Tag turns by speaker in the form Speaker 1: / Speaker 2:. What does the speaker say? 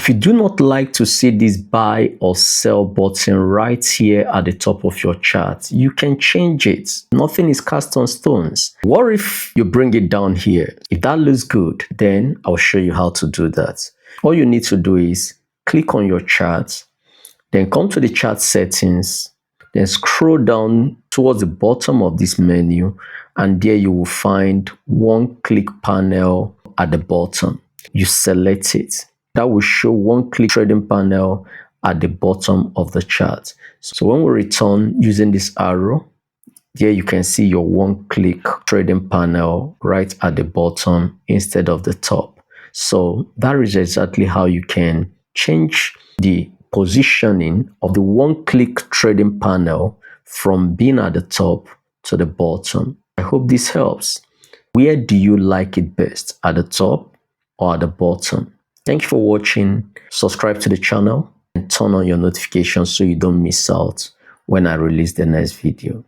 Speaker 1: If you do not like to see this buy or sell button right here at the top of your chart, you can change it. Nothing is cast on stones. What if you bring it down here? If that looks good, then I'll show you how to do that. All you need to do is click on your chart, then come to the chart settings, then scroll down towards the bottom of this menu, and there you will find one click panel at the bottom. You select it. That will show one click trading panel at the bottom of the chart. So when we return using this arrow, there you can see your one click trading panel right at the bottom instead of the top. So that is exactly how you can change the positioning of the one click trading panel from being at the top to the bottom. I hope this helps. Where do you like it best, at the top or at the bottom? Thank you for watching. Subscribe to the channel and turn on your notifications so you don't miss out when I release the next video.